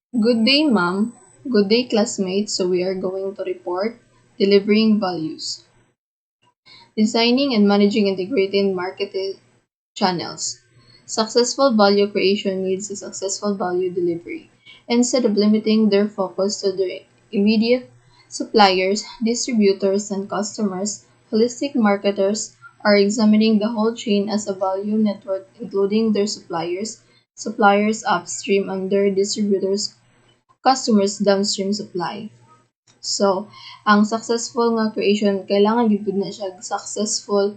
Good day, ma'am. Good day, classmates. So we are going to report delivering values, designing and managing integrated marketing channels. Successful value creation needs a successful value delivery. Instead of limiting their focus to their immediate suppliers, distributors, and customers, holistic marketers are examining the whole chain as a value network, including their suppliers upstream, and their distributors, customers downstream supply. So, ang successful nga creation, kailangan gid na siya successful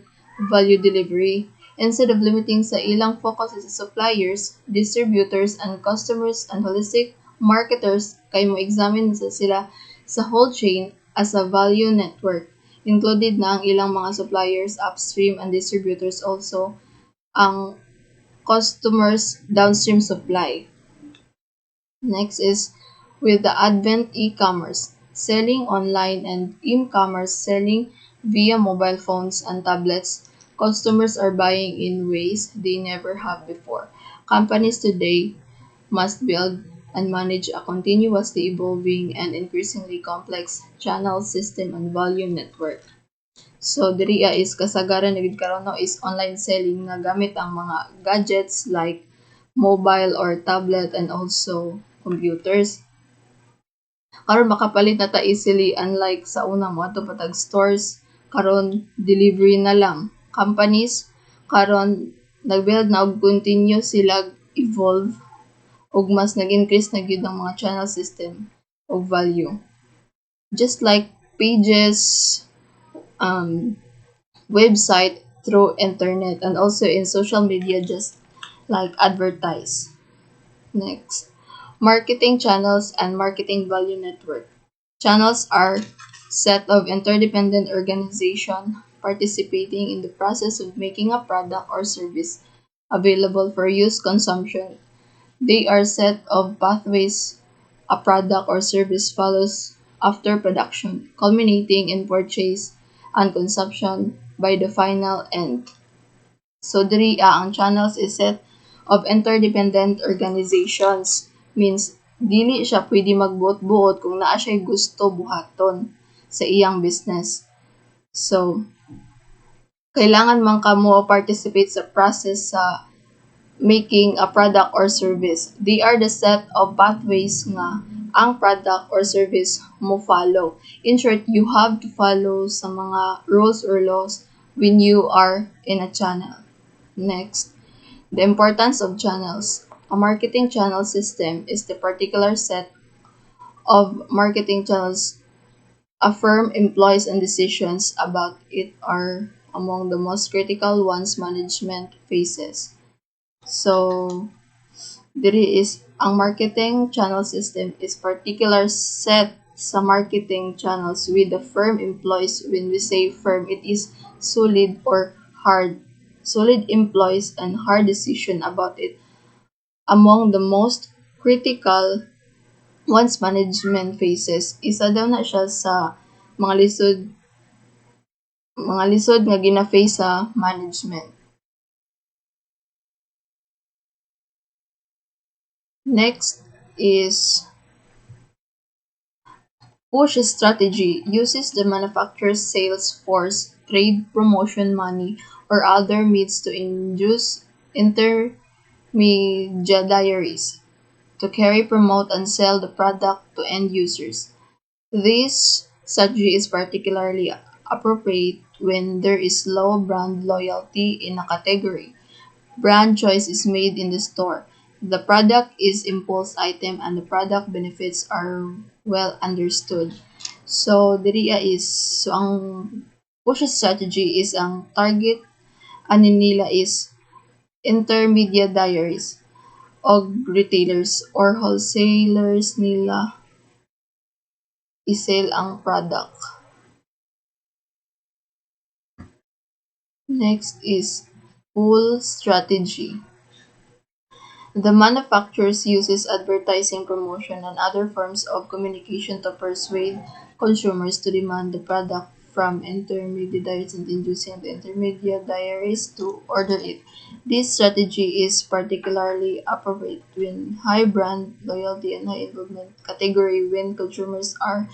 value delivery. Instead of limiting sa ilang focus sa suppliers, distributors, and customers and holistic marketers, kay mo examine sa sila sa whole chain as a value network. Included na ang ilang mga suppliers upstream and distributors also ang customers downstream supply. Next is with the advent e-commerce, selling online and e-commerce selling via mobile phones and tablets, customers are buying in ways they never have before. Companies today must build and manage a continuously evolving and increasingly complex channel system and value network. So diri is kasagaran na gid karon no is online selling na gamit ang mga gadgets like mobile or tablet and also computers. Karon makapalit na ta easily unlike sa una mo ato patag stores karon delivery na lang. Companies karon nagbuild na og continue sila evolve ug mas nag-increase na gyud ang mga channel system of value. Just like pages, um, website through internet and also in social media just like advertise. Next, marketing channels and marketing value network. Channels are set of interdependent organizations participating in the process of making a product or service available for use consumption. They are set of pathways a product or service follows after production, culminating in purchase and consumption by the final end. So diri ang channels is set of interdependent organizations means dili siya pwede magbuot-buot kung naa siya gusto buhaton sa iyang business. So kailangan man kamo participate sa process sa making a product or service. They are the set of pathways nga ang product or service mo follow. In short, you have to follow sa mga rules or laws when you are in a channel. Next, the importance of channels. A marketing channel system is the particular set of marketing channels a firm employs and decisions about it are among the most critical ones management faces. So, diri is ang marketing channel system is particular set sa marketing channels with the firm employs. When we say firm, it is solid or hard. Solid employs and hard decision about it among the most critical once management faces. Isa daw na siya sa mga lisod nga gina-face sa management. Next is push strategy uses the manufacturer's sales force, trade promotion money, or other means to induce intermediaries to carry, promote, and sell the product to end users. This strategy is particularly appropriate when there is low brand loyalty in a category. Brand choice is made in the store. The product is impulse item and the product benefits are well understood. So diri is so ang push strategy is ang target ani nila is intermediaries o retailers or wholesalers nila i-sell ang product. Next is pull strategy. The manufacturers uses advertising, promotion, and other forms of communication to persuade consumers to demand the product from intermediaries and inducing the intermediaries to order it. This strategy is particularly appropriate when high brand loyalty and high involvement category when consumers are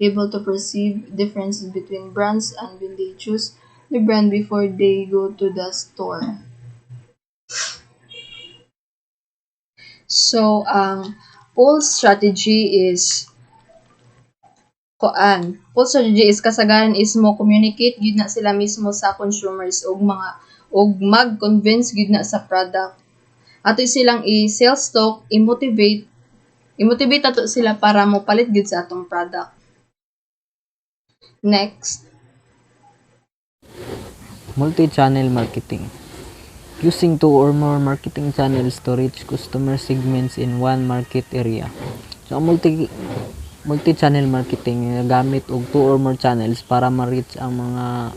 able to perceive differences between brands and when they choose the brand before they go to the store. So, ang pull strategy is pull strategy is kasagaran is mo communicate gid na sila mismo sa consumers og mag-convince gid na sa product. Ato silang i-sell stock, i-motivate ato sila para mo palit gid sa atong product. Next, Multi-channel marketing. Using two or more marketing channels to reach customer segments in one market area. So, ang multi-channel marketing gamit og two or more channels para ma-reach ang mga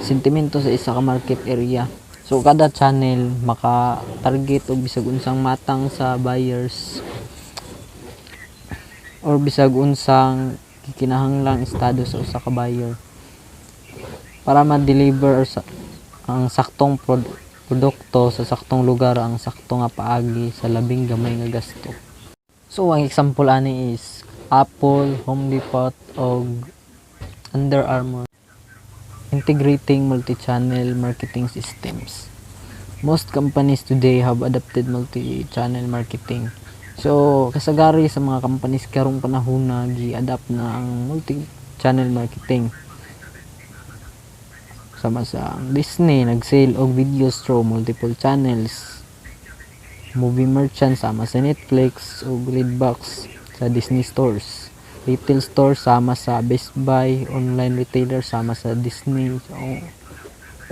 sentimento sa isa ka market area. So, kada channel maka-target og bisag unsang matang sa buyers or bisag unsang kinahanglang estado sa usa ka buyer para ma-deliver ang saktong produkto sa saktong lugar ang sakto nga paagi sa labing gamay nga gasto. So ang example ani is Apple, Home Depot og Under Armour integrating multi-channel marketing systems. Most companies today have adopted multi-channel marketing. So kasagari sa mga companies karong panahon na gi-adapt na ang multi-channel marketing. Sama sa Disney nag-sale og videos through multiple channels. Movie merchant sama sa Netflix ug Redbox sa Disney stores. Retail store sama sa Best Buy, online retailer sama sa Disney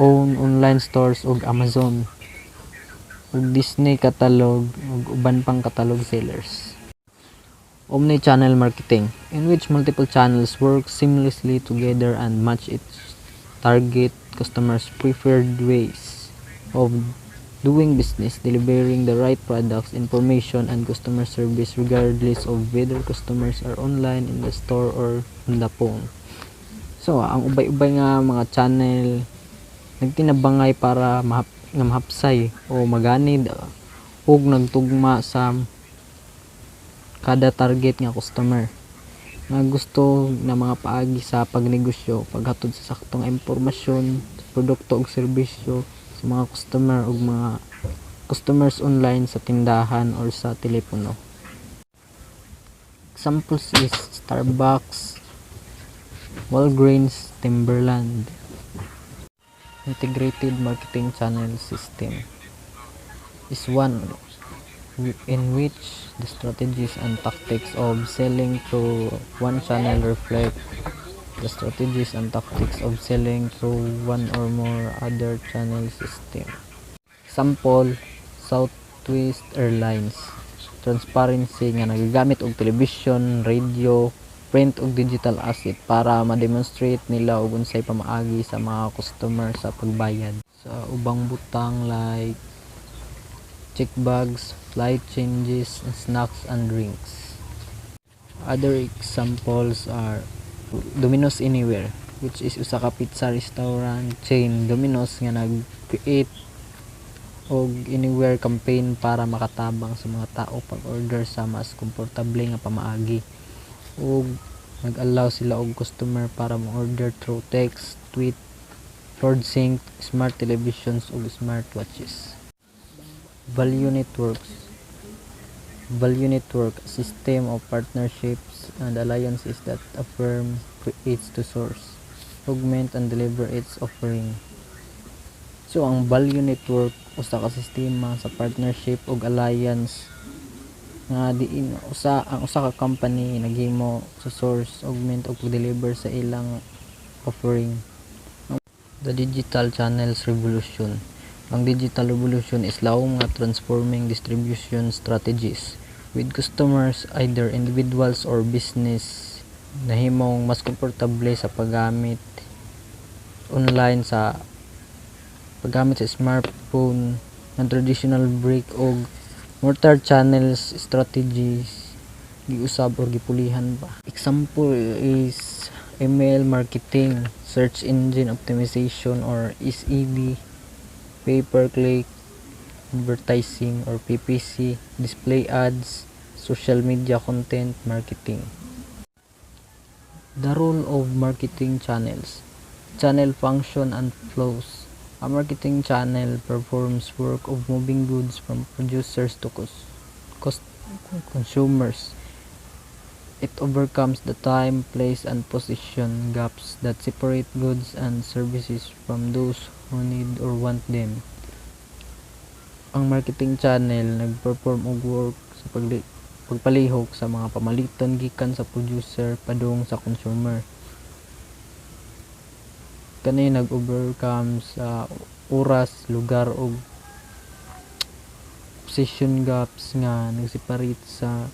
own online stores ug Amazon. Ug Disney catalog ug uban pang catalog sellers. Omni-channel marketing, in which multiple channels work seamlessly together and match its target customers' preferred ways of doing business, delivering the right products, information, and customer service regardless of whether customers are online, in the store, or on the phone. So, ang ubay-ubay nga mga channel nagtinabangay para mahapsay o maganid ug nagtugma sa kada target nga customer nga gusto na mga paagi sa pagnegosyo, paghatod sa saktong impormasyon, produkto ug serbisyo sa mga customer ug mga customers online sa tindahan or sa telepono. Examples is Starbucks, Walgreens, Timberland. Integrated marketing channel system is one in which the strategies and tactics of selling through one channel reflect the strategies and tactics of selling through one or more other channel system. Example, Southwest Airlines. Transparency nga nagagamit og television, radio, print ug digital asset para ma-demonstrate nila og unsay pamaagi sa mga customer sa pagbayad. Sa ubang butang like check bags, flight changes, snacks and drinks. Other examples are Domino's Anywhere, which is usa ka pizza restaurant chain Domino's nga nag-create og anywhere campaign para makatabang sa mga tao pag-order sa mas komportable nga pamaagi ug nag-allow sila og customer para mo-order through text, tweet, Lord Sync, smart televisions ug smartwatches. Value networks. Value network, a system of partnerships and alliances that a firm creates to source, augment and deliver its offering. So ang value network usa ka sistema sa partnership ug alliance nga diin ang usa ka company naghimo sa source, augment ug deliver sa ilang offering. The digital channels revolution. Ang digital revolution is lawom nga transforming distribution strategies with customers, either individuals or business, nahimong mas komportable sa paggamit online sa smartphone ng traditional brick og mortar channels strategies giusab or gipulihan pa. Example is email marketing, search engine optimization or SEB, pay-per-click advertising or PPC, display ads, social media content marketing. The role of marketing channels. Channel function and flows. A marketing channel performs work of moving goods from producers to cost consumers. It overcomes the time, place, and position gaps that separate goods and services from those who need or want them. Ang marketing channel nagperform og work sa pagpalihok sa mga pamaliton gikan sa producer padung sa consumer. Kani nag-overcome sa oras, lugar ug position gaps nga nagseparate sa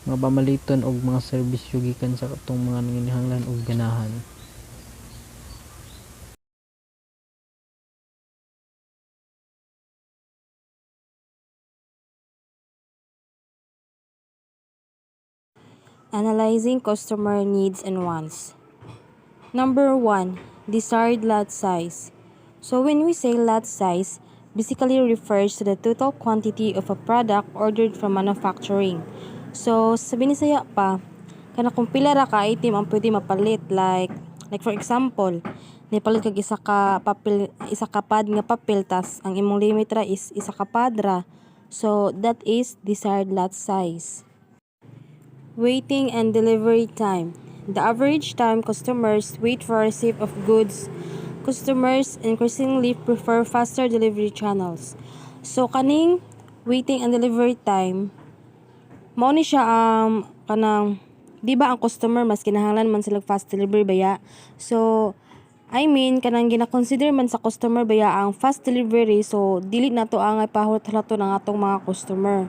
mga pamaliton og mga serbisyo gikan sa katong mga nanginahanglan og ganahan. Analyzing customer needs and wants. Number 1, desired lot size. So when we say lot size, basically refers to the total quantity of a product ordered from manufacturing. So sa Binisaya pa, kana kung pila ra ka item ang pwede mapalit, like for example, nipalit kag isa ka pad nga papel, tas ang imong limit ra is isa ka pad ra. So that is desired lot size. Waiting and delivery time. The average time customers wait for receipt of goods. Customers increasingly prefer faster delivery channels. So kaning waiting and delivery time, mao ni siya kanang di ba ang customer mas kinahanglan man sila fast delivery baya. So I mean kanang gina-consider man sa customer baya ang fast delivery, so dili na to ang ipahutlato ng atong mga customer.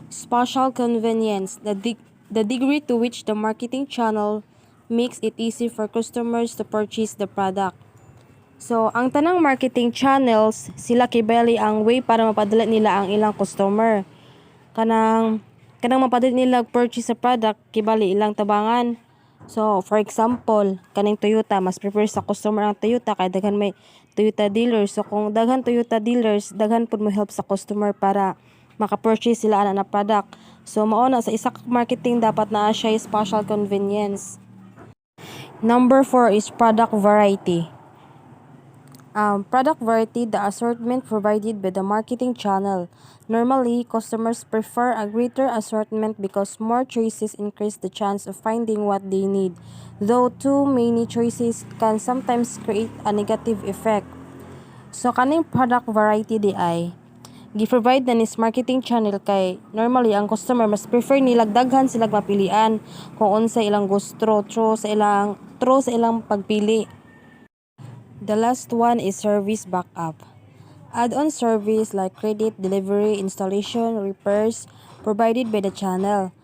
Spatial convenience, the degree to which the marketing channel makes it easy for customers to purchase the product. So, ang tanang marketing channels, sila kibali ang way para mapadala nila ang ilang customer. Kanang mapadala nila purchase sa product, kibali ilang tabangan. So, for example, kaning Toyota, mas prefer sa customer ang Toyota kay daghan may Toyota dealers. So, kung daghan Toyota dealers, daghan pud mo help sa customer para maka-purchase sila ana na product. So, mao na sa isa ka marketing dapat naa siya spatial convenience. Number 4 is product variety. Product variety, the assortment provided by the marketing channel. Normally, customers prefer a greater assortment because more choices increase the chance of finding what they need, though too many choices can sometimes create a negative effect. So, kaning product variety di ay gi-provide na nis marketing channel kay normally ang customer mas prefer nila daghan sila mapilian kung unsa ilang gusto, true sa ilang pagpili. The last one is service backup. Add-on service like credit, delivery, installation, repairs provided by the channel.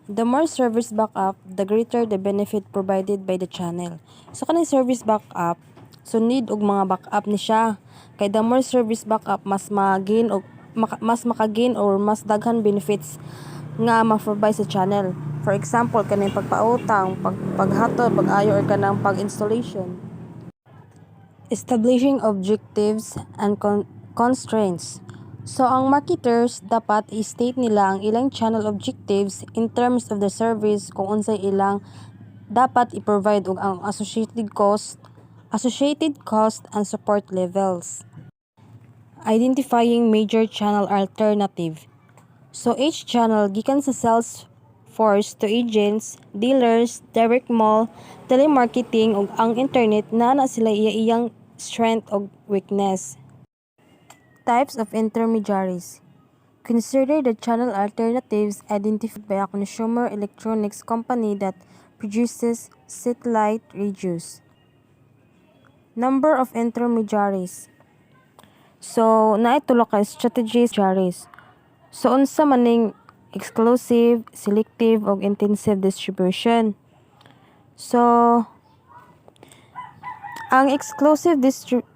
The more service backup, the greater the benefit provided by the channel. So kaning service backup, so need og mga backup ni siya. Kay the more service backup, mas makagain or mas daghan benefits nga ma-provide sa channel. For example, kaning pagpautang, paghatod, pag-ayo or kanang pag-installation. Establishing objectives and constraints. So, ang marketers dapat i-state nila ang ilang channel objectives in terms of the service kung unsay ilang dapat i-provide ug ang associated cost and support levels. Identifying major channel alternative. So, each channel gikan sa sales force to agents, dealers, direct mall, telemarketing ug ang internet na sila iyang strength or weakness. Types of intermediaries. Consider the channel alternatives identified by a consumer electronics company that produces satellite radios. Number of intermediaries. So, naitulo ka strategies. So, unsa maning exclusive, selective, o intensive distribution. So, ang exclusive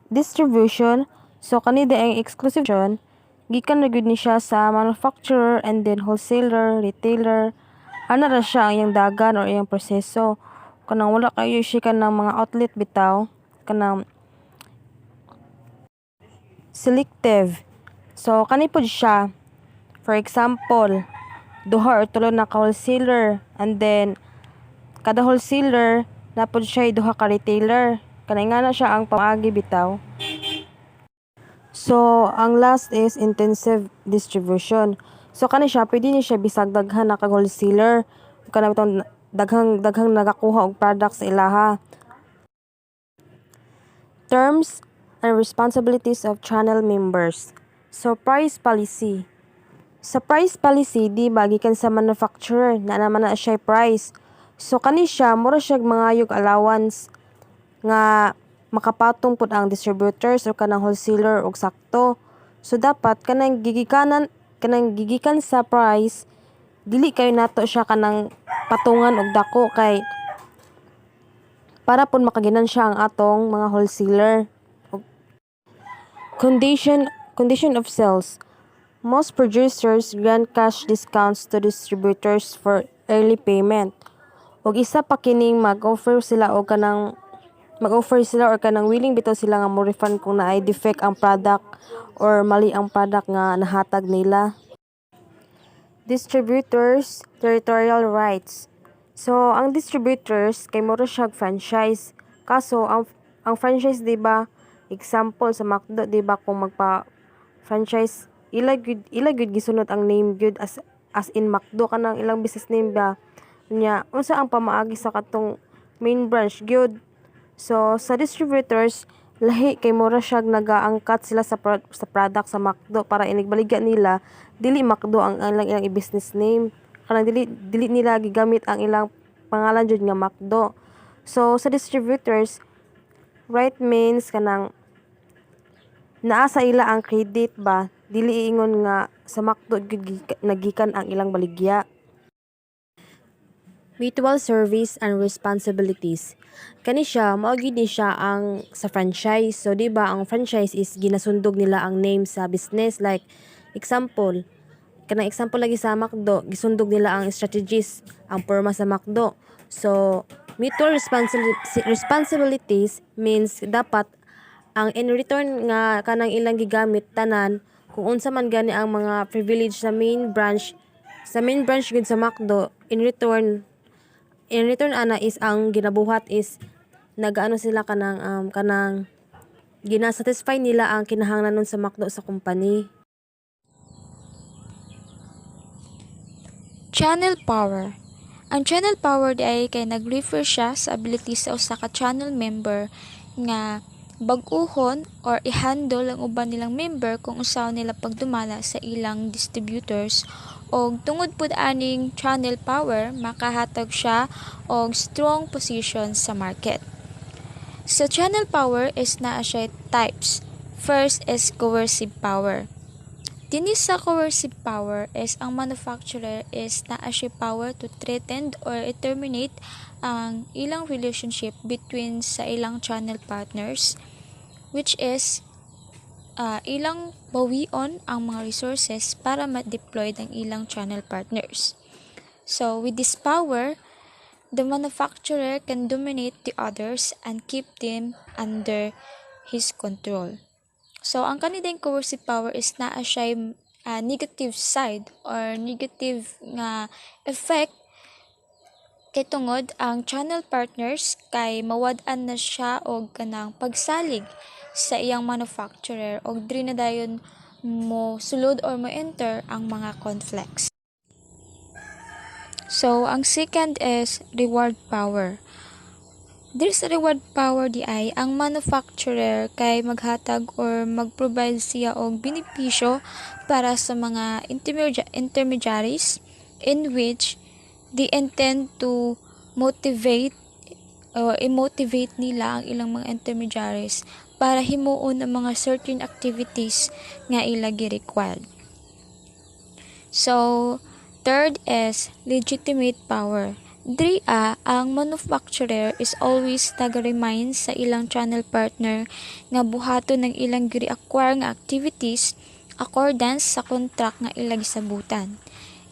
distribution, so kanida ang exclusive distribution, gikan na gyud ni siya sa manufacturer and then wholesaler, retailer, ana ra siya ang iyang dagan or iyang proseso. kanang wala kayo siya kanang mga outlet bitaw, kanang selective. So kani pod siya, for example, duha or tulo na ka wholesaler, and then kada wholesaler na pod siya duha ka retailer. Kanay nga na siya ang pamaagi bitaw. So ang last is intensive distribution. So kani siya pwede ni siya bisag daghan na ka wholesaler, kana bitong daghang nagakuha og product sa ilaha. Terms and responsibilities of channel members. So price policy. Sa price policy, di ba gikan sa manufacturer na naman na siya price. So kani siya mura siya mangayog allowance nga makapatong pud ang distributors o kanang wholesaler og sakto. So dapat kanang gigikan sa price, dili kayo nato siya kanang patungan og dako kay para pud makaginan siya ang atong mga wholesaler. Condition of sales. Most producers grant cash discounts to distributors for early payment. Og isa pa kining mag-offer sila og kanang willing bitaw sila nga mo refund kung naay defect ang product or mali ang product nga nahatag nila. Distributors territorial rights. So ang distributors kay mura siya franchise. Kaso ang franchise di ba, example sa McDo di ba, kung magpa franchise ila gyud gisunod ang name gyud as in McDo kanang ilang business name ba nya, unsa ang pamaagi sa katong main branch gyud. So sa distributors lahi kay mura siya nagaangkat sila sa product sa McDo para inigbaligya nila dili McDo ang ilang i-business name, kanang dili nila gigamit ang ilang pangalan jud nga McDo. So sa distributors right means kanang naa sa ila ang credit ba, dili ingon nga sa McDo gyud nagikan ang ilang baligya. Mutual service and responsibilities. Kani siya mao gyud ni siya ang sa franchise. So di ba ang franchise is ginasundog nila ang name sa business, like example lagi sa McDo, gisundog nila ang strategies, ang porma sa McDo. So mutual responsibilities means dapat ang in return nga kanang ilang gigamit tanan kung unsa man gani ang mga privilege sa main branch gud sa McDo, in return ana is ang ginabuhat is nagaano sila kanang gina-satisfy nila ang kinahanglan nun sa McDo sa company. Channel power. Ang channel power di ay kay nag-refer siya sa ability sa usa ka channel member nga bag-uhon or i-handle ang uban nilang member kung usaw nila pagdumala sa ilang distributors, og tungod pud aning channel power makahatag siya og strong position sa market. So channel power is naa siya types. First is coercive power. Dinhi sa coercive power is ang manufacturer is naa siya power to threaten or terminate ang ilang relationship between sa ilang channel partners, which is ilang bawion ang mga resources para ma-deploy ang ilang channel partners. So with this power, the manufacturer can dominate the others and keep them under his control. So ang kanidang coercive power is naa siya negative side or negative nga effect kay tungod ang channel partners kay mawad-an na siya og kanang pagsalig sa iyang manufacturer og diri na dayon mo sulod or mo enter ang mga conflicts. So ang second is reward power. There's a reward power di ay ang manufacturer kay maghatag or mag-provide siya og benepisyo para sa mga intermediaries in which they intend to motivate or i-motivate nila ang ilang mga intermediaries para himuon ang mga certain activities nga ila gi-required. So, third is legitimate power. Diri ang manufacturer is always nag-remind sa ilang channel partner nga buhaton ng ilang gi-acquire nga activities accordance sa contract nga ilang gisabutan.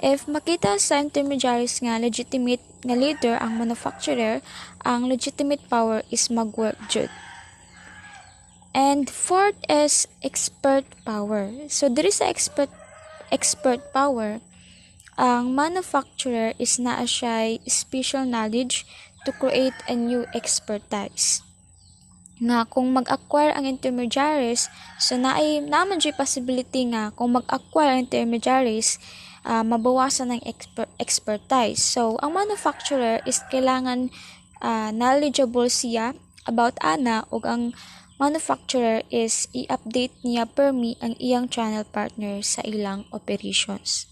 If makita sa intermediaries nga legitimate nga leader ang manufacturer, ang legitimate power is mag-work jud. And fourth is expert power. So there is a expert power. Ang manufacturer is naa siya special knowledge to create a new expertise. Nga kung mag-acquire ang intermediaries, so naman dyan possibility nga kung mag-acquire ang intermediaries, mabawasan ng expertise. So, ang manufacturer is kailangan knowledgeable siya about ana o ang manufacturer is i-update niya permi ang iyang channel partner sa ilang operations.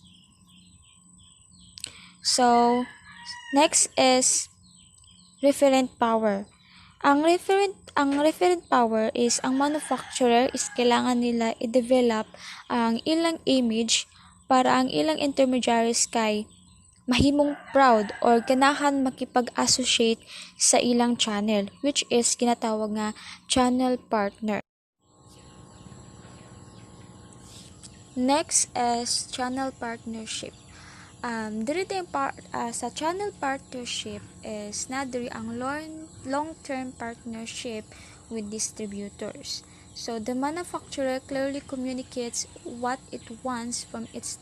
So, next is referent power. Ang referent power is ang manufacturer is kailangan nila i-develop ang ilang image para ang ilang intermediaries kay mahimong proud or ganahan makipag-associate sa ilang channel, which is ginatawag nga channel partner. Next is channel partnership. Sa channel partnership is nadiri ang long-term partnership with distributors. So the manufacturer clearly communicates what it wants from its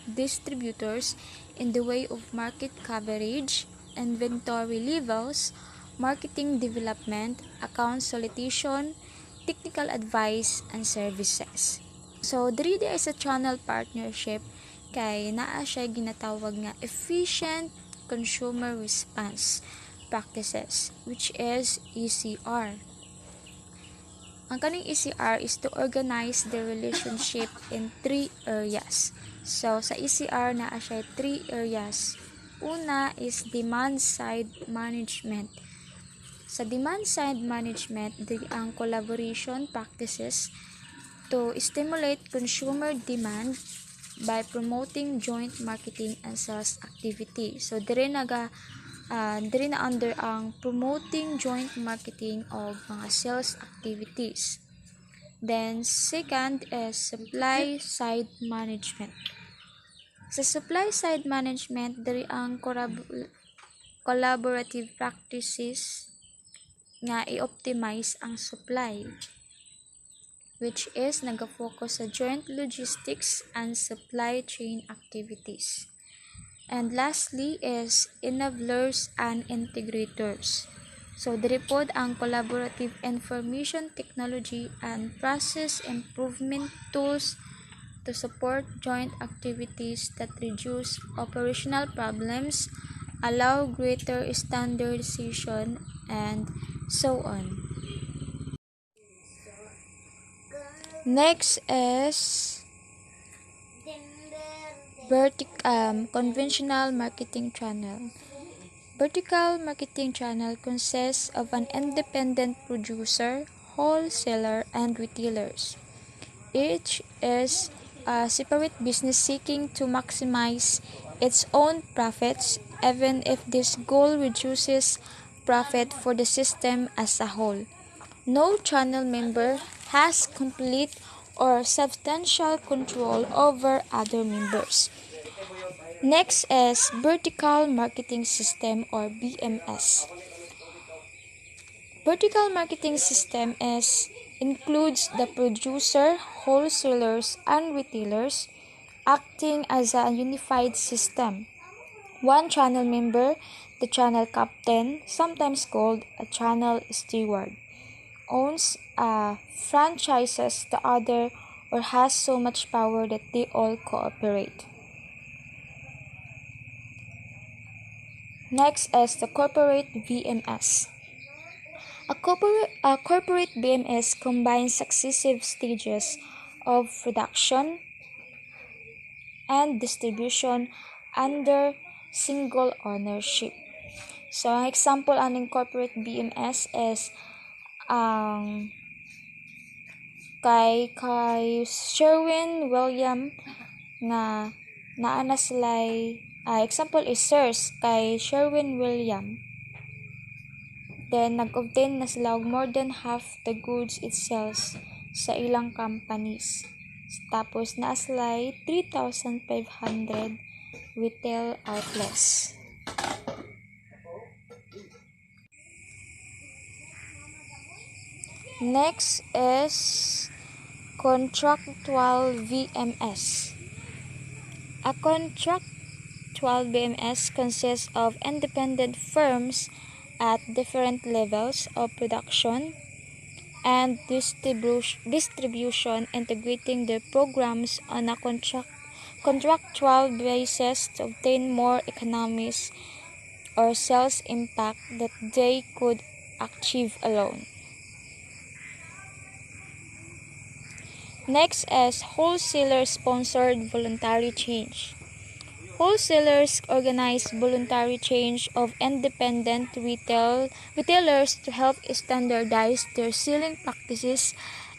distributors in the way of market coverage, inventory levels, marketing development, account solicitation, technical advice, and services. So there is a channel partnership kay naa siya ginatawag nga efficient consumer response practices, which is ECR. Ang kaning ECR is to organize the relationship in 3 areas. So sa ECR naa siya 3 areas. Una is demand side management. Sa demand side management, ang collaboration practices to stimulate consumer demand by promoting joint marketing and sales activity. So dire na under ang promoting joint marketing of mga sales activities. Then second is supply side management. Sa supply side management, dire ang collaborative practices nga i-optimize ang supply, which is nag-focus sa joint logistics and supply chain activities. And lastly is enablers and integrators. So diri pod ang collaborative information technology and process improvement tools to support joint activities that reduce operational problems, allow greater standardization, and so on. Next is conventional marketing channel. Vertical marketing channel consists of an independent producer, wholesaler, and retailers. Each is a separate business seeking to maximize its own profits, even if this goal reduces profit for the system as a whole. No channel member has complete or substantial control over other members. Next is vertical marketing system or BMS. Vertical marketing system includes the producer, wholesalers, and retailers acting as a unified system. One channel member, the channel captain, sometimes called a channel steward, owns franchises the other or has so much power that they all cooperate. Next is the corporate VMS. A corporate BMS combines successive stages of production and distribution under single ownership. So, ang example aning corporate BMS is kay Sherwin William nga naa na sila example is Sears kay Sherwin William. Then nag-obtain na sila og more than half the goods it sells sa ilang companies. Tapos naa sila 3,500 retail outlets. Next is contractual VMS. A contractual VMS consists of independent firms at different levels of production and distribution integrating their programs on a contractual basis to obtain more economies or sales impact that they could achieve alone. Next is wholesaler-sponsored voluntary change. Wholesalers organize voluntary change of independent retailers to help standardize their selling practices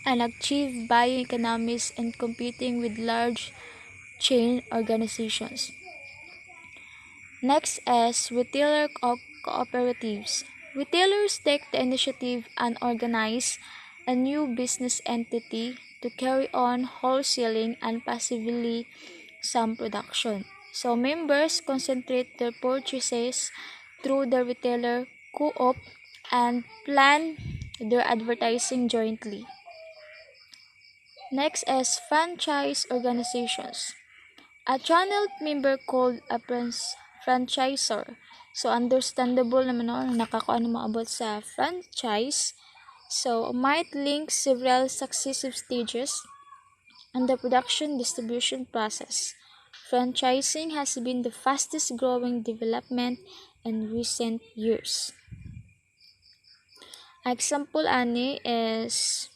and achieve buying economies in competing with large chain organizations. Next is retailer cooperatives. Retailers take the initiative and organize a new business entity to carry on wholesaling and passively some production. So members concentrate their purchases through the retailer co-op and plan their advertising jointly. Next is franchise organizations. A channel member called a franchisor. So understandable naman nakakuha mo about sa franchise. So might link several successive stages in the production distribution process. Franchising has been the fastest growing development in recent years. Example ani is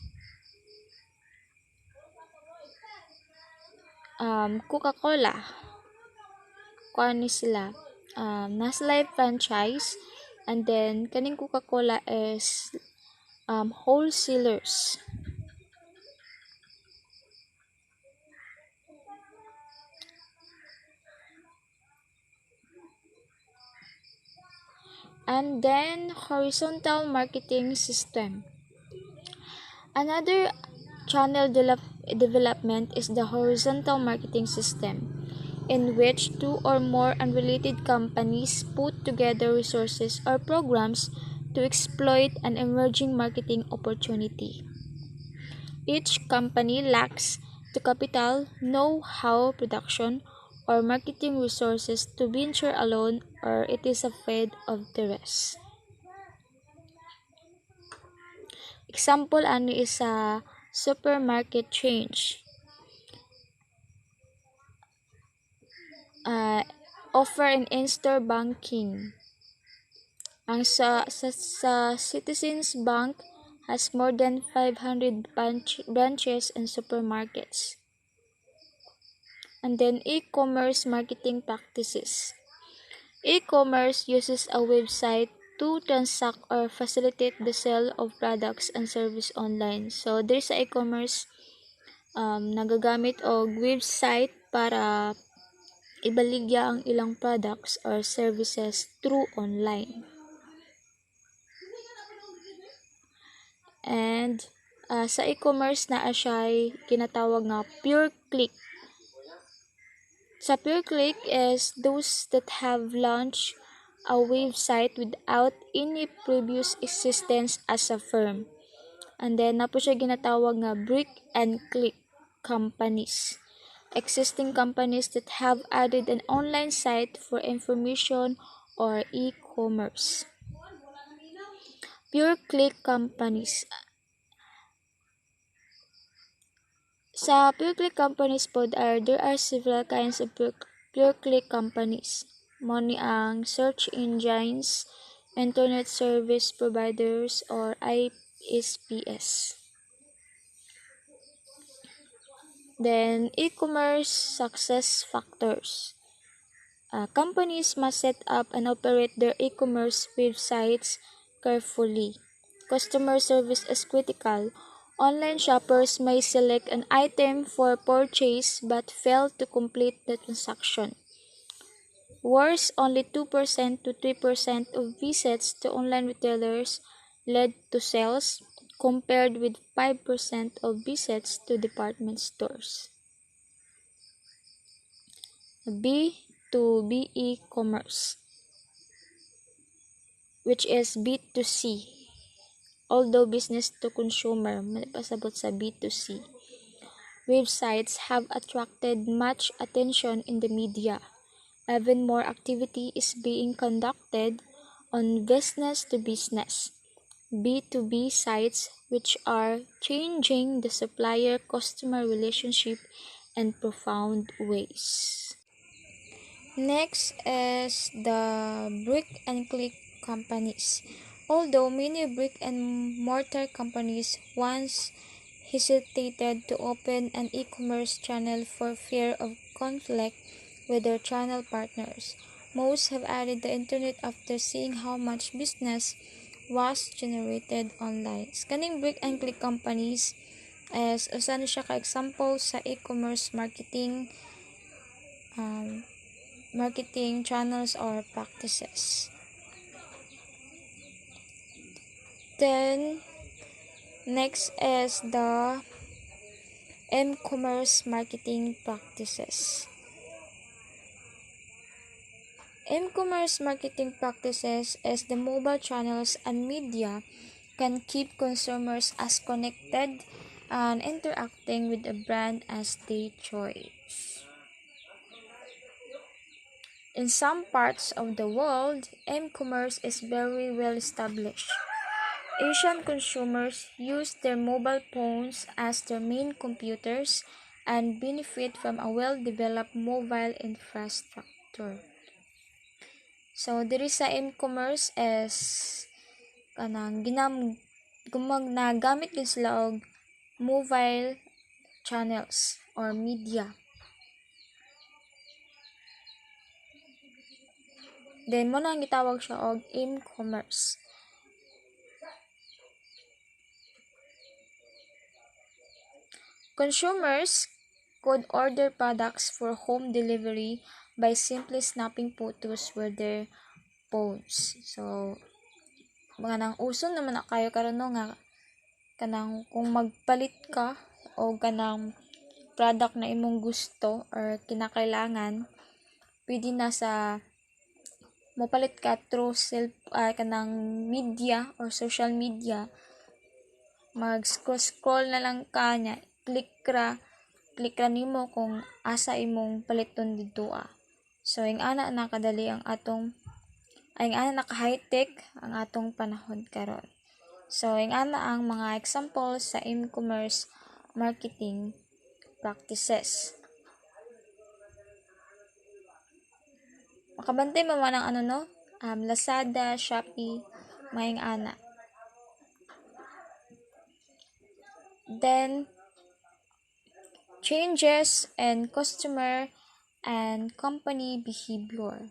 Coca-Cola. Kuan ni sila Nestle franchise, and then kaning Coca-Cola is wholesalers. And then horizontal marketing system. Another channel development is the horizontal marketing system, in which two or more unrelated companies put together resources or programs to exploit an emerging marketing opportunity. Each company lacks the capital, know-how, production, or marketing resources to venture alone, or it is afraid of the rest. Example ano is a supermarket chain. Offer an in-store banking. Ang sa Citizens Bank has more than 500 branches and supermarkets. And then e-commerce marketing practices. E-commerce uses a website to transact or facilitate the sale of products and service online. So there's a e-commerce nagagamit og website para ibaligya ang ilang products or services through online. And sa e-commerce naa siya ginatawag nga pure click. Sa pure click is those that have launched a website without any previous existence as a firm. And then napo siya ginatawag nga brick and click companies. Existing companies that have added an online site for information or e-commerce. Pure click companies. Sa pure click companies po, there are several kinds of pure click companies. Mo ni ang search engines, internet service providers, or ISPs. Then, e-commerce success factors. Companies must set up and operate their e-commerce websites carefully. Customer service is critical. Online shoppers may select an item for purchase but fail to complete the transaction. Worse, only 2% to 3% of visits to online retailers led to sales, compared with 5% of visits to department stores. B. to e-commerce, which is B2C. Although business to consumer, pasabot sa B2C. Websites have attracted much attention in the media. Even more activity is being conducted on business to business, B2B sites, which are changing the supplier-customer relationship in profound ways. Next is the brick and click companies. Although many brick and mortar companies once hesitated to open an e-commerce channel for fear of conflict with their channel partners, most have added the internet after seeing how much business was generated online. Kaning brick and click companies is usa na siya ka example sa e-commerce marketing channels or practices. Then next is the e-commerce marketing practices. E-commerce marketing practices is the mobile channels and media can keep consumers as connected and interacting with the brand as they choose. In some parts of the world, e-commerce is very well established. Asian consumers use their mobile phones as their main computers and benefit from a well-developed mobile infrastructure. So, diri sa e-commerce is nagamit din sila og mobile channels or media. Then mo nang gitawag siya og e-commerce. Consumers could order products for home delivery by simply snapping photos with their phones. So, mga nang uso naman na kayo karon no nga kanang kung magpalit ka o kanang product na imong gusto or kinakailangan, pwede na sa mopalit ka through kanang media or social media. Mag-scroll na lang ka nya, click ra nimo kung asa imong paliton didto. So ing ana nakadali ang atong naka high-tech ang atong panahon karon. So ing ana ang mga examples sa e-commerce marketing practices. Makabantay mo man ang Lazada, Shopee, maing ana. Then changes in customer and company behavior.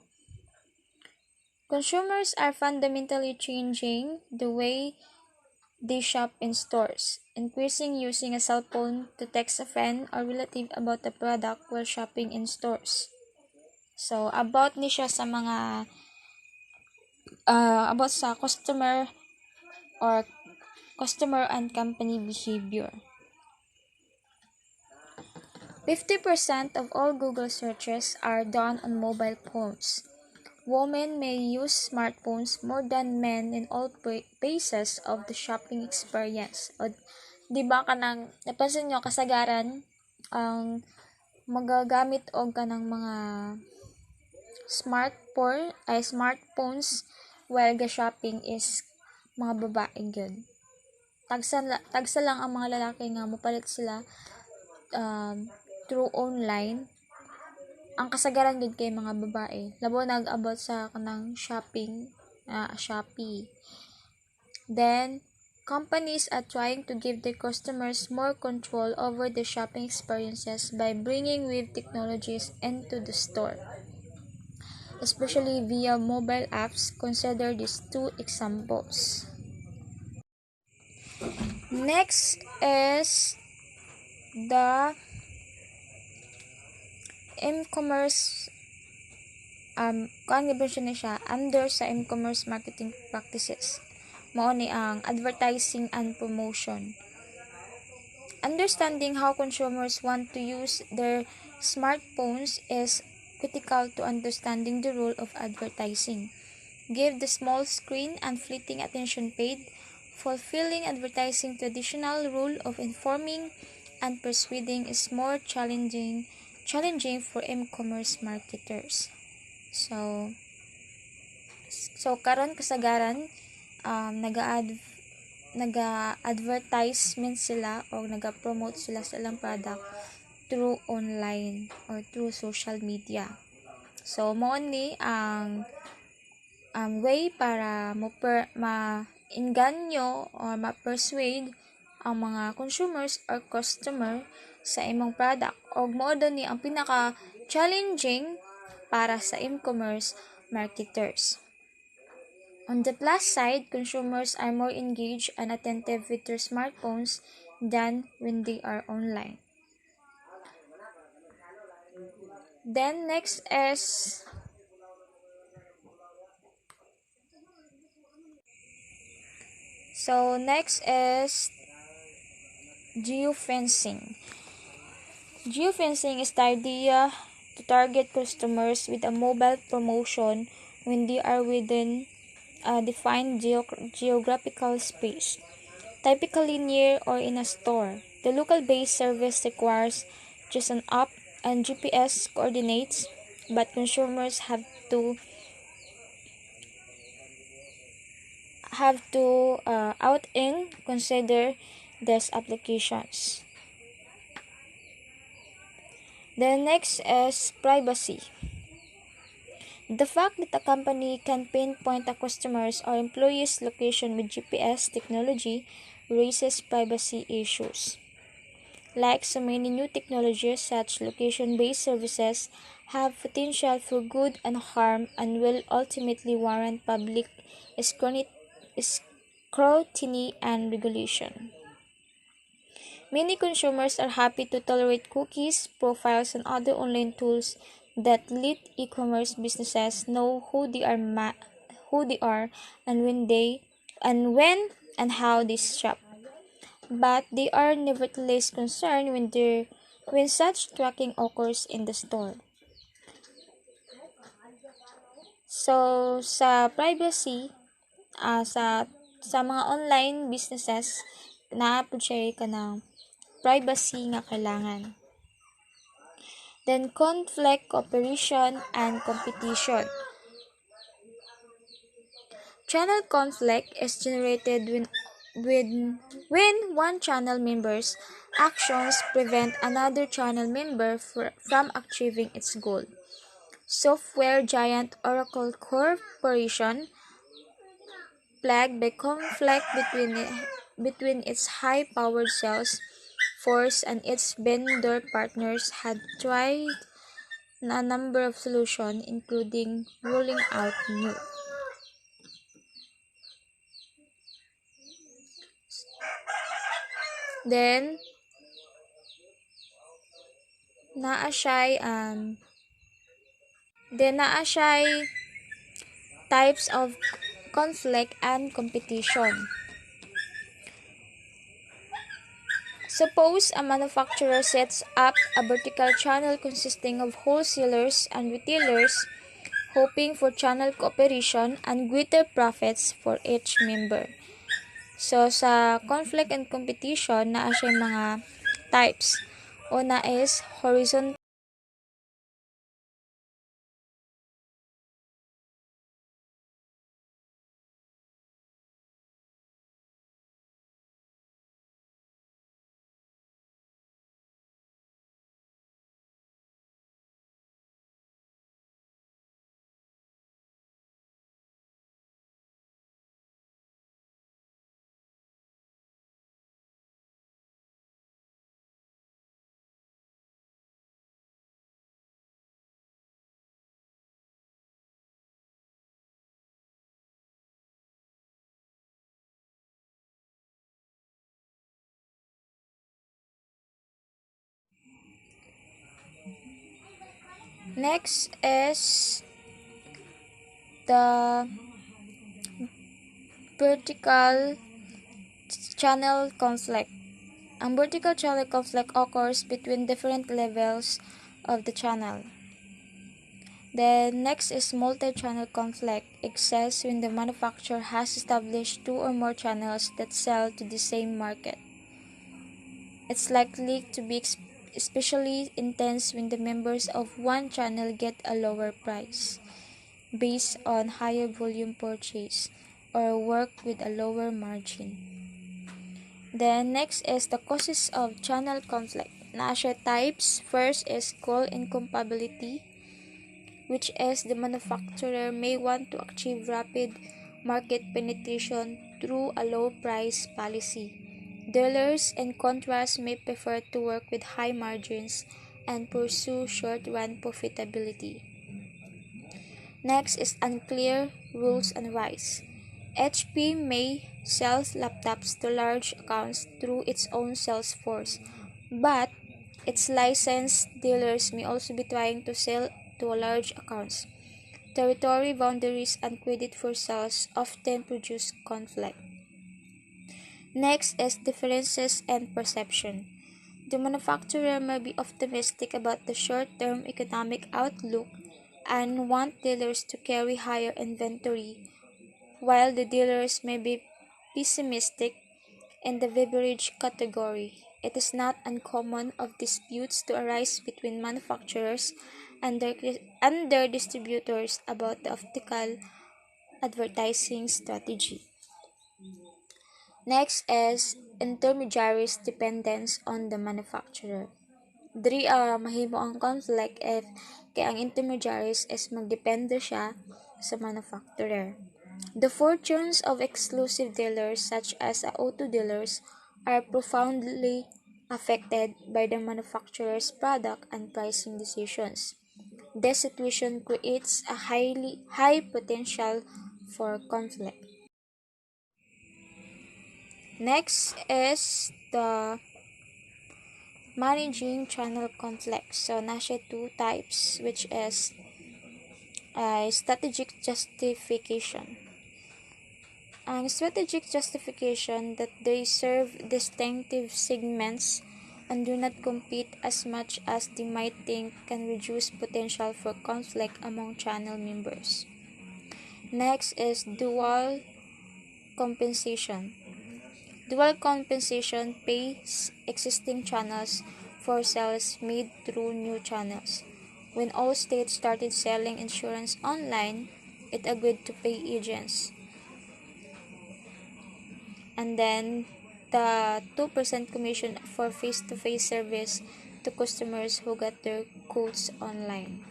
Consumers are fundamentally changing the way they shop in stores, increasing using a cell phone to text a friend or relative about the product while shopping in stores. So, about ni siya sa mga about sa customer and company behavior. 50% of all Google searches are done on mobile phones. Women may use smartphones more than men in all phases of the shopping experience. O, di ba kanang napansin nyo kasagaran ang magagamit og kanang mga smartphones while ga-shopping is mga babae gyud. Tagsa lang ang mga lalaki nga mopalit sila through online. Ang kasagaran gud kay mga babae. Labo nag-abot sa kanang shopping, Shopee. Then companies are trying to give their customers more control over their shopping experiences by bringing with technologies into the store, especially via mobile apps. Consider these two examples. Next is the e-commerce under sa e-commerce marketing practices. Mao ni ang advertising and promotion. Understanding how consumers want to use their smartphones is critical to understanding the role of advertising. Give the small screen and fleeting attention paid, fulfilling advertising traditional role of informing and persuading is more challenging for e-commerce marketers. So karon kasagaran naga-advertisement sila o naga-promote sila sa ilang product through online or through social media. So mao ni ang way para ma-inganyo or ma-persuade ang mga consumers or customer sa imong product. O mao ni ang pinaka-challenging para sa e-commerce marketers. On the plus side, consumers are more engaged and attentive with their smartphones than when they are online. Then next is geofencing. Geofencing is the idea to target customers with a mobile promotion when they are within a defined geographical space, typically near or in a store. The local-based service requires just an app and GPS coordinates, but consumers have to consider these applications. The next is privacy. The fact that a company can pinpoint a customer's or employee's location with GPS technology raises privacy issues. Like so many new technologies, such location-based services have potential for good and harm and will ultimately warrant public scrutiny and regulation. Many consumers are happy to tolerate cookies, profiles, and other online tools that let e-commerce businesses know who they are and when and how they shop. But they are nevertheless concerned when such tracking occurs in the store. So sa privacy, sa mga online businesses, naapod siya kanang privacy nga kailangan. Then conflict, cooperation, and competition. Channel conflict is generated when one channel member's actions prevent another channel member from achieving its goal. Software giant Oracle Corporation, plagued by conflict between its high-powered sales force and its vendor partners, had tried a number of solutions, including rolling out new. Then naa siya'y types of conflict and competition. Suppose a manufacturer sets up a vertical channel consisting of wholesalers and retailers, hoping for channel cooperation and greater profits for each member. So, sa conflict and competition, naa siya mga types. Una is horizontal. Next is the vertical channel conflict. Ang vertical channel conflict occurs between different levels of the channel. Then next is multi-channel conflict. Exists when the manufacturer has established two or more channels that sell to the same market. It's likely to be especially intense when the members of one channel get a lower price based on higher volume purchase or work with a lower margin. Then next is the causes of channel conflict. Nasha types. First is goal incompatibility, which is the manufacturer may want to achieve rapid market penetration through a low price policy. Dealers, in contrast, may prefer to work with high margins and pursue short-run profitability. Next is unclear rules and rights. HP may sell laptops to large accounts through its own sales force, but its licensed dealers may also be trying to sell to large accounts. Territory boundaries and credit for sales often produce conflict. Next is differences and perception. The manufacturer may be optimistic about the short-term economic outlook and want dealers to carry higher inventory, while the dealers may be pessimistic in the beverage category. It is not uncommon of disputes to arise between manufacturers and their distributors about the optical advertising strategy. Next is intermediaries' dependence on the manufacturer. Diri mahimo ang conflict if kay ang intermediaries is magdepende siya sa manufacturer. The fortunes of exclusive dealers such as auto dealers are profoundly affected by the manufacturer's product and pricing decisions. This situation creates a high potential for conflict. Next is the managing channel conflicts. So, nasa two types, which is strategic justification. Ang strategic justification that they serve distinctive segments and do not compete as much as they might think can reduce potential for conflict among channel members. Next is dual compensation. Dual compensation pays existing channels for sales made through new channels. When all states started selling insurance online, it agreed to pay agents. And then the 2% commission for face-to-face service to customers who got their quotes online.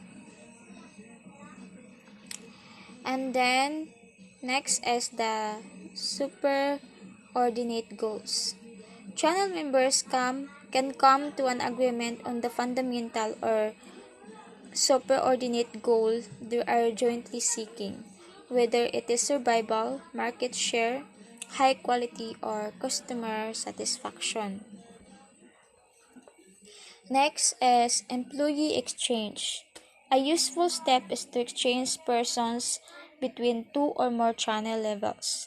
And then next is the superordinate goals. Channel members can come to an agreement on the fundamental or superordinate goal they are jointly seeking, whether it is survival, market share, high quality, or customer satisfaction. Next is employee exchange. A useful step is to exchange persons between two or more channel levels.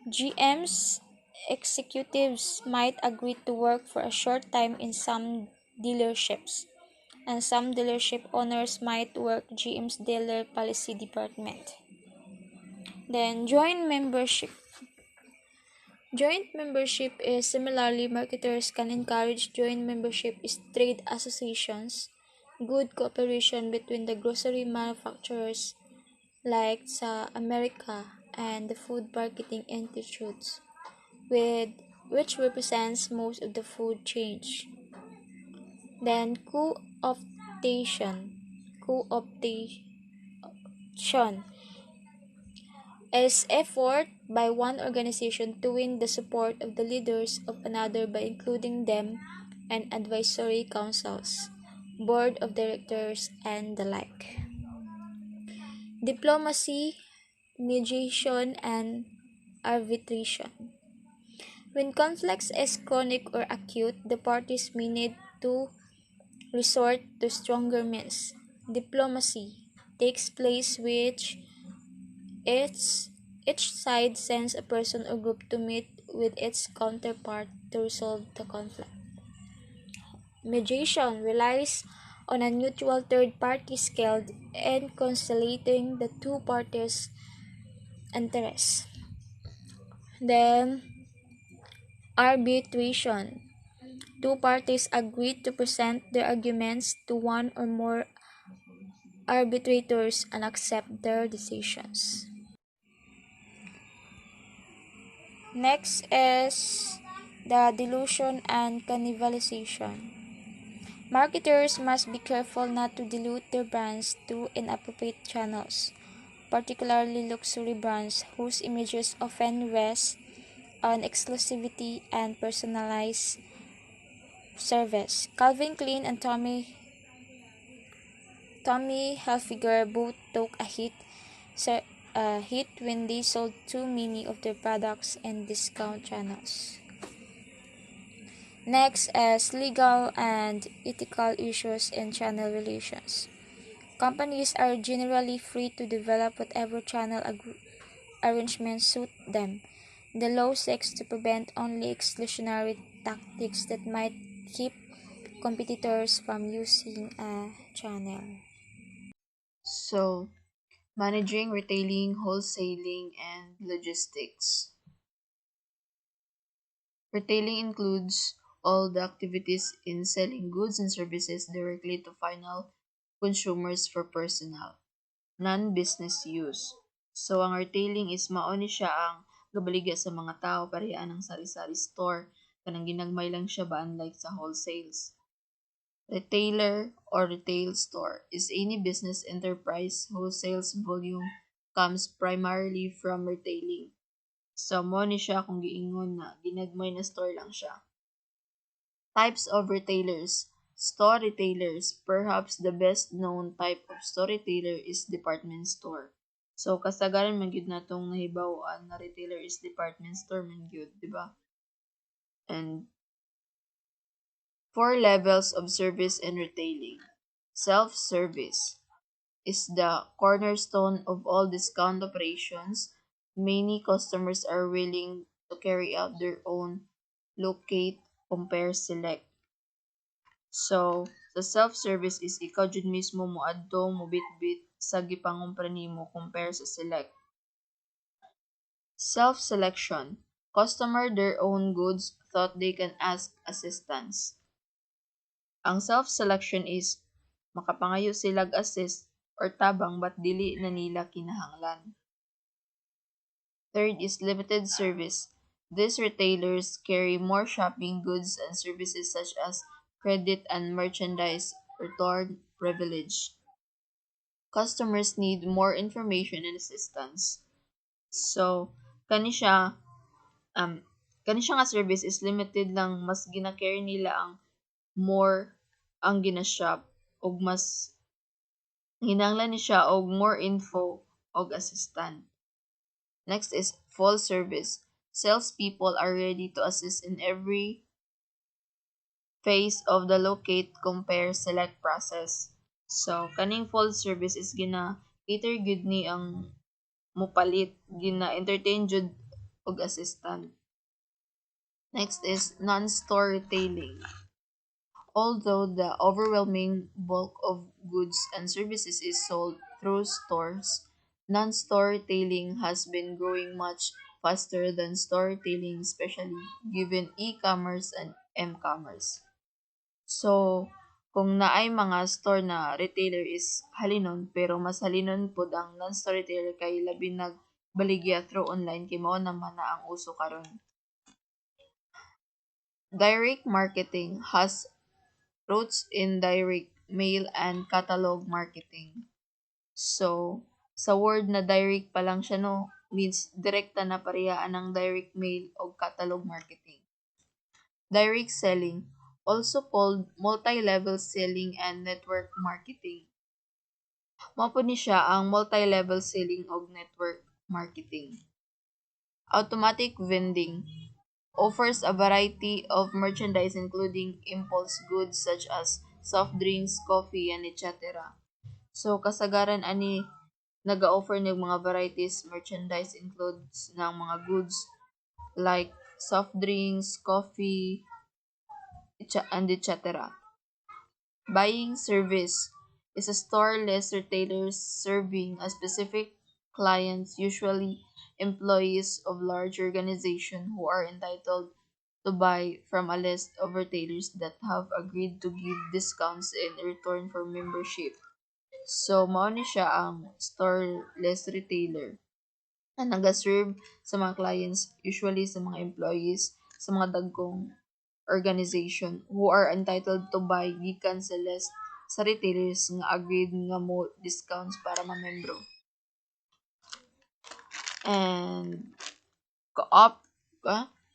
GMs, executives might agree to work for a short time in some dealerships, and some dealership owners might work GM's dealer policy department. Then joint membership. Joint membership is similarly marketers can encourage joint membership is trade associations, good cooperation between the grocery manufacturers like sa America and the food marketing institutes, which represents most of the food chain. Then co-optation. Co-optation is effort by one organization to win the support of the leaders of another by including them in advisory councils, board of directors, and the like. Diplomacy, mediation, and arbitration. When conflicts is chronic or acute, the parties may need to resort to stronger means. Diplomacy takes place which each side sends a person or group to meet with its counterpart to resolve the conflict. Mediation relies on a neutral third party scale and conciliating the two parties' interests. Then, arbitration. Two parties agreed to present their arguments to one or more arbitrators and accept their decisions. Next is the dilution and cannibalization. Marketers must be careful not to dilute their brands through inappropriate channels, particularly luxury brands whose images often rest on exclusivity and personalized service. Calvin Klein and Tommy Hilfiger both took a hit when they sold too many of their products in discount channels. Next is legal and ethical issues in channel relations. Companies are generally free to develop whatever channel arrangements suit them. The law seeks to prevent only exclusionary tactics that might keep competitors from using a channel. So, managing retailing, wholesaling, and logistics. Retailing includes all the activities in selling goods and services directly to final consumers for personal, non-business use. So, ang retailing is mao ni siya ang gabaligya sa mga tao pareha ng sari-sari store kanang ginagmay lang siya ba unlike sa wholesales. Retailer or retail store is any business enterprise whose sales volume comes primarily from retailing. So, mo ni siya kung giingon na ginagmay na store lang siya. Types of retailers. Store retailers. Perhaps the best known type of store retailer is department store. So, kasagaran man gyud natong nahibaw-an na retailer is department store man gyud, di ba? And 4 levels of service in retailing. Self-service is the cornerstone of all discount operations. Many customers are willing to carry out their own locate, compare, select. So, sa self-service is ikaw jud mismo moadto, mobitbit sa gipangumpra nimo compare sa select. Self-selection. Customer their own goods thought they can ask assistance. Ang self-selection is makapangayo silag assist or tabang but dili na nila kinahanglan. Third is limited service. These retailers carry more shopping goods and services such as credit and merchandise return privilege. Customers need more information and assistance. So, kani siya um kani siya nga service is limited lang mas gina-carry nila ang more ang gina-shop ug mas hinanglan ni siya og more info og assistant. Next is full service. Salespeople are ready to assist in every phase of the locate, compare, select process. So, kaning full service is cater gud ni ang mupalit, entertain jud og assistant. Next is non-store retailing. Although the overwhelming bulk of goods and services is sold through stores, non-store retailing has been growing much faster than store retailing, especially given e-commerce and m-commerce. So, kung naay mga store na retailer is halinon, pero mas halinon pod ang non-store retailer kay labi nagbaligya through online kay mao naman na ang uso karon. Direct marketing has roots in direct mail and catalog marketing. So, sa word na direct pa lang siya no, means direkta na parehaan ng direct mail o catalog marketing. Direct selling, also called multi-level selling and network marketing. Mao po ni siya ang multi-level selling o network marketing. Automatic vending offers a variety of merchandise including impulse goods such as soft drinks, coffee, and etc. So kasagaran ani naga-offer ng mga varieties merchandise includes ng mga goods like soft drinks, coffee, and etc. Buying service is a store less retailers serving a specific clients, usually employees of large organizations who are entitled to buy from a list of retailers that have agreed to give discounts in return for membership. So, mao ni siya ang store less retailer na nagaserve sa mga clients, usually sa mga employees, sa mga dagkong organization who are entitled to buy gikan sa list sa retailers nga agreed nga mo discounts para mamembro. And co-op,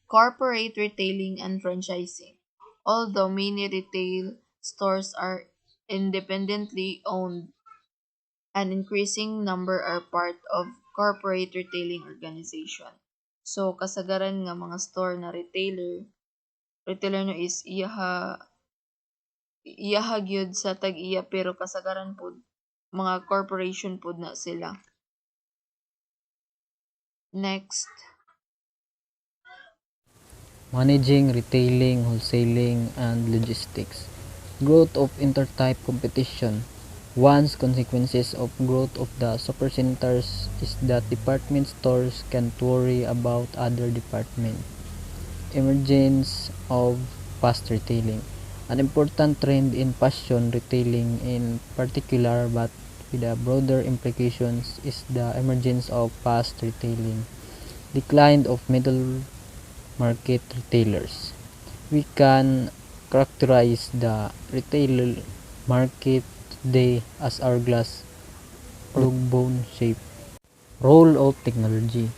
corporate retailing and franchising. Although many retail stores are independently owned, an increasing number are part of corporate retailing organization. So kasagaran nga mga store na retailer no is iyaha gyud sa tag-iya pero kasagaran pod mga corporation pod na sila. Next, Managing retailing, wholesaling, and logistics. Growth of intertype competition. One's consequences of growth of the supercenters is that department stores can't worry about other departments. Emergence of fast retailing. An important trend in fashion retailing in particular, but with a broader implications, is the emergence of fast retailing. Decline of middle market retailers. We can characterize the retail market today as hourglass or bone shape. Role of technology.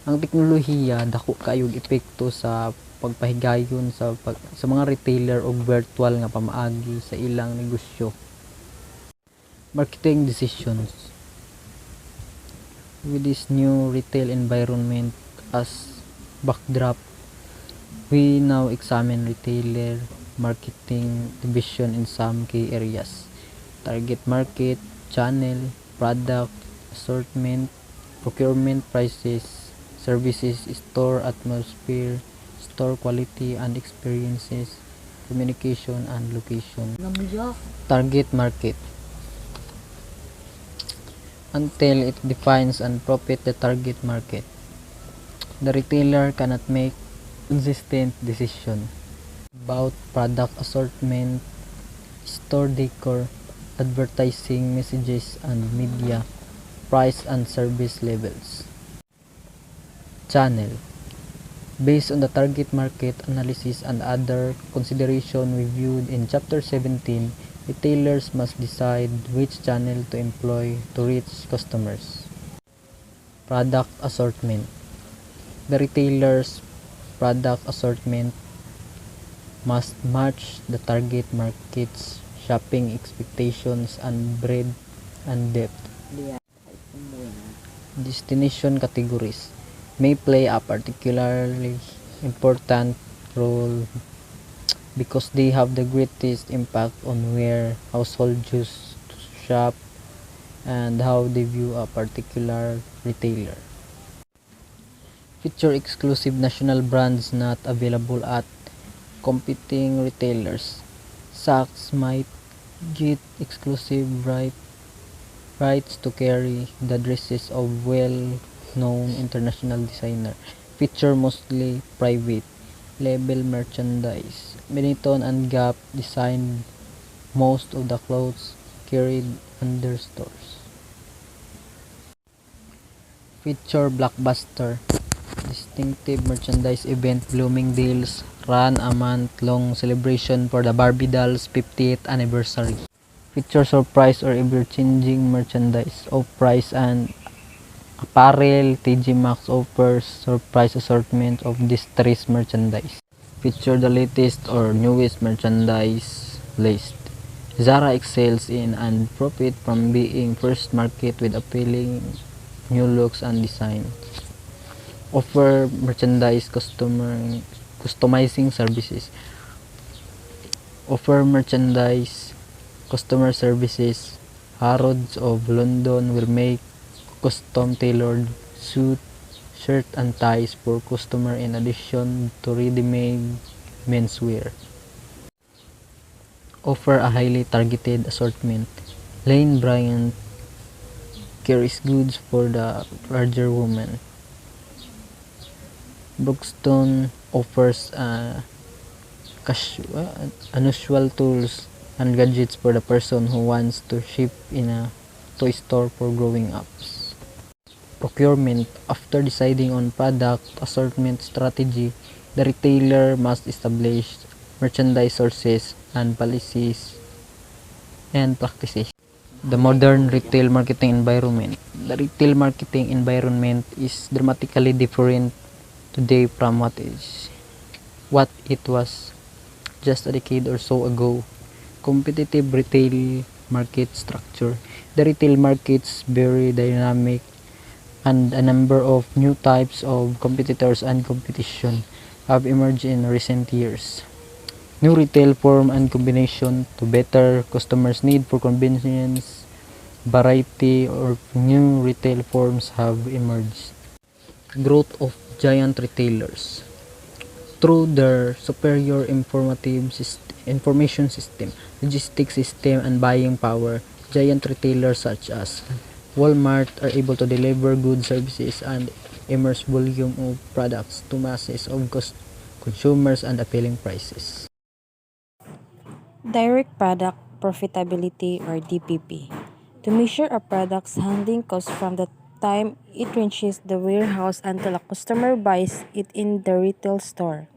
Ang teknolohiya dako kayog epekto sa pagpahigayon sa mga retailer og virtual nga pamaagi sa ilang negosyo. Marketing decisions. With this new retail environment as backdrop, we now examine retailer marketing division in some key areas: target market, channel, product, assortment, procurement prices, services, store atmosphere, store quality and experiences, communication and location. Target market. Until it defines and profit the target market, the retailer cannot make consistent decision about product assortment, store decor, advertising messages and media, price and service levels. Channel. Based on the target market analysis and other consideration reviewed in Chapter 17, retailers must decide which channel to employ to reach customers. Product assortment. The retailer's product assortment must match the target market's shopping expectations and breadth and depth. Destination categories may play a particularly important role because they have the greatest impact on where households choose to shop and how they view a particular retailer. Feature exclusive national brands not available at competing retailers. Saks might get exclusive rights to carry the dresses of well-known international designer. Feature mostly private label merchandise. Benetton and Gap designed most of the clothes carried in their stores. Feature blockbuster. Distinctive merchandise event. Bloomingdale's ran a month-long celebration for the Barbie doll's 50th anniversary. Feature surprise or ever-changing merchandise. Off-price and apparel. TJ Maxx offers surprise assortment of distressed merchandise. Feature the latest or newest merchandise list. Zara excels in and profit from being first market with appealing new looks and design. Offer merchandise customizing services. Offer merchandise customer services. Harrods of London will make custom tailored suit, shirt and ties for customer in addition to ready-made menswear. offer a highly targeted assortment. Lane Bryant carries goods for the larger woman. Brookstone offers unusual tools and gadgets for the person who wants to shop in a toy store for growing ups. Procurement. After deciding on product assortment strategy, the retailer must establish merchandise sources and policies and practices. The modern retail marketing environment. The retail marketing environment is dramatically different today from what it was just a decade or so ago. Competitive retail market structure. The retail markets very dynamic and a number of new types of competitors and competition have emerged in recent years. New retail form and combination to better customers' need for convenience, variety, or new retail forms have emerged. Growth of giant retailers. Through their superior information system, logistics system, and buying power, giant retailers such as Walmart are able to deliver goods, services, and immense volume of products to masses of consumers and appealing prices. Direct product profitability or DPP. To measure a product's handling cost from the time it reaches the warehouse until a customer buys it in the retail store.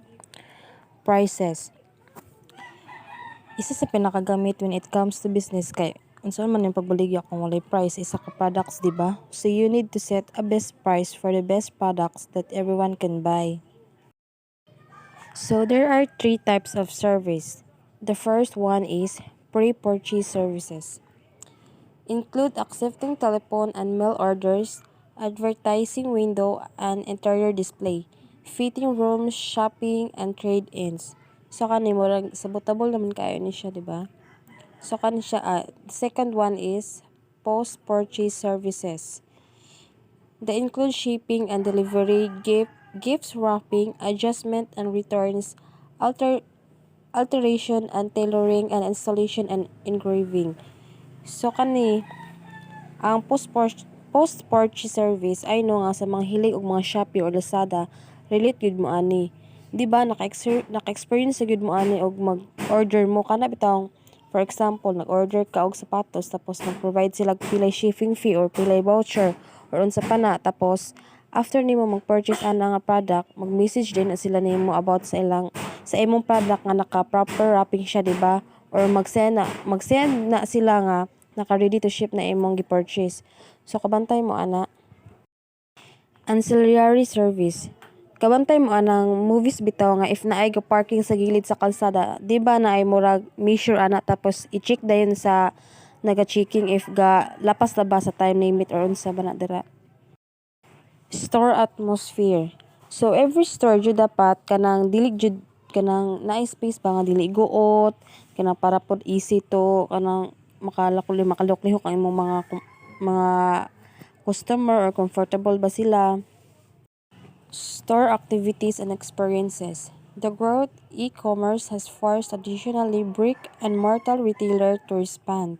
Prices. Isa sa pinakagamit when it comes to business kay unsa man yung pagbaligya kung walay price isa ka products, di ba? So you need to set a best price for the best products that everyone can buy. So there are three types of service. The first one is pre-purchase services. Include accepting telephone and mail orders, advertising window and interior display, fitting rooms, shopping, and trade-ins. So kani murag sabotable naman kayo ni siya, di ba? So kani siya second one is post-purchase services. They include shipping and delivery, gifts wrapping, adjustment and returns, alteration and tailoring and installation and engraving. So kani ang post-purchase service ay no nga sa mga hilig og mga Shopee or Lazada, relate gyud mo ani. Di ba naka-experience gyud mo ani og mag-order mo kana bitawng for example, nag-order ka og sapatos tapos nag-provide sila pilay shipping fee or pilay voucher or unsa pa na tapos after nimo mag-purchase ana nga product, mag-message din na sila nimo about sa imong product nga naka-proper wrapping siya, di ba? Or mag-send na sila nga naka-ready to ship na imong gi-purchase. So kabantay mo ana. Ancillary service. Kabantay mo anang movies bitaw nga if naay ga parking sa gilid sa kalsada, di ba naay murag measure ana tapos i-check dayon sa naga-checking if ga lapas na ba sa time limit or unsa ba na dira. Store atmosphere. So every store jud dapat kanang dili jud kanang naay space ba nga dili guot, kanang para pod easy to kanang makalok-lihok ang imong mga customer or comfortable ba sila. Store activities and experiences. The growth e-commerce has forced traditionally brick and mortar retailer to respond.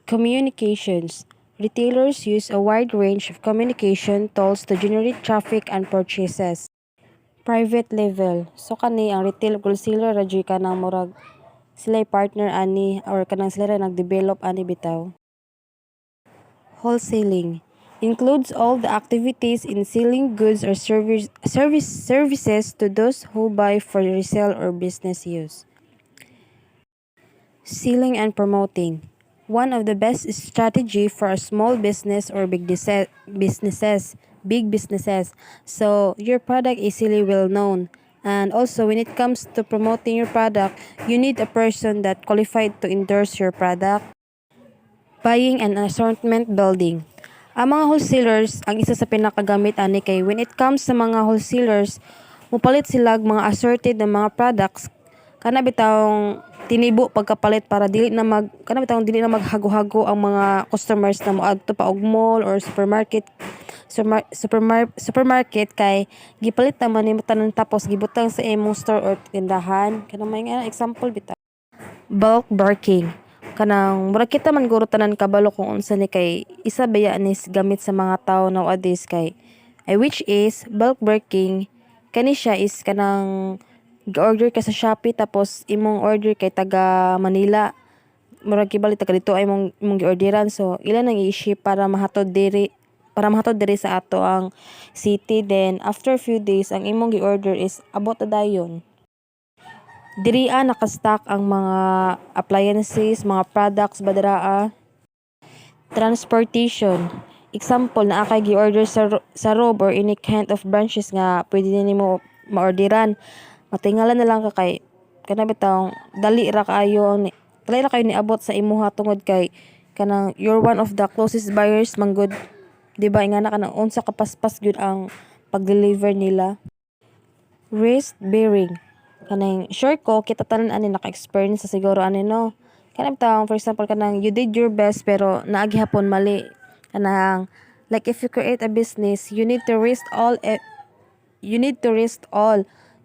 Communications. Retailers use a wide range of communication tools to generate traffic and purchases. Private level. So kani ang retail wholesaler radyo ka ng murag sila partner ani or kanang sila nag-develop ani bitaw. Wholesaling includes all the activities in selling goods or services to those who buy for resale or business use. Selling and promoting. One of the best strategy for a small business or big businesses. So your product is really well known. And also when it comes to promoting your product, you need a person that qualified to endorse your product. Buying and assortment building. Ang mga wholesalers, ang isa sa pinakagamit ani kay when it comes sa mga wholesalers, mupalit sila mga assorted na mga products kana bitawng tinibo pagkapalit para dili na maghago-hago ang mga customers na moadto pa og mall or supermarket kay gipalit naman nimo tanan tapos gibutang sa imong store or tindahan kana may nga example bitaw bulk barking. Kanang murag kita man guro tanan kabalo kung unsa ni kay isa baya anis gamit sa mga tao nowadays kay which is bulk barking kani siya is kanang order ka sa Shopee tapos imong order kay taga Manila, murag kibali taga dito ay imong giorderan, so ilan ang i-ship para mahatod diri sa ato ang city, then after few days ang imong gi-order is abot na dayon. Diri'a nakastock ang mga appliances, mga products badraa. Transportation. Example, naa kay gi-order sa Rob or any kind of branches nga pwede nimo ma-orderan. Matingalan na lang ka kay kana bitaw dali ra kayo niabot sa imuha tungod kay kanang you're one of the closest buyers manggod. Di ba ingana kanang unsa ka paspas gyud ang pag-deliver nila. Risk bearing. Kanang sure ko kita tanan ani naka-experience sa siguro ani no. Kanang taong for example kanang you did your best pero naagi hapon mali. Kanang like if you create a business, you need to risk all.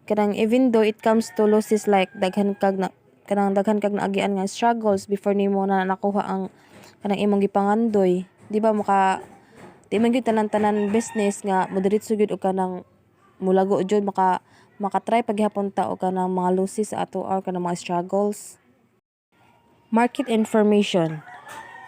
Kanang even though it comes to losses like daghan kag naagian nga struggles before nimo na nakuha ang kanang imong gipangandoy. Di ba di man gyud tanan-tanan business nga moderitso gyud og kanang mulago jud makatry paghapon ta og kanang mga losses sa ato or kanang mga struggles. Market information.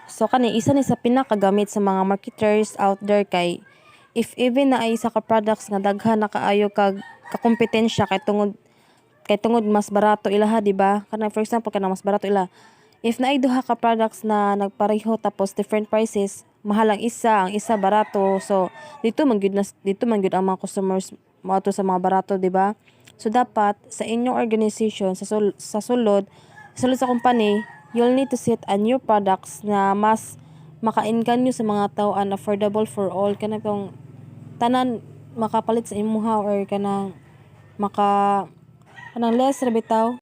So kani isa ni sa pinakagamit sa mga marketers out there kay if even na ay isa ka products nga daghan na kaayo kag kakompetensya kay tungod mas barato ilaha, di ba? Kanang for example kanang mas barato ila. If naay duha ka products na nagpareho tapos different prices, mahal ang isa barato. So dito man gyud ang mga customers moadto sa mga barato, di ba? So dapat sa inyong organization sa sulod sa company, you'll need to set a new products na mas maka-engganyo sa mga tao and affordable for all, kanang tanan makapalit sa imuha or kanang kanang less ra bitaw.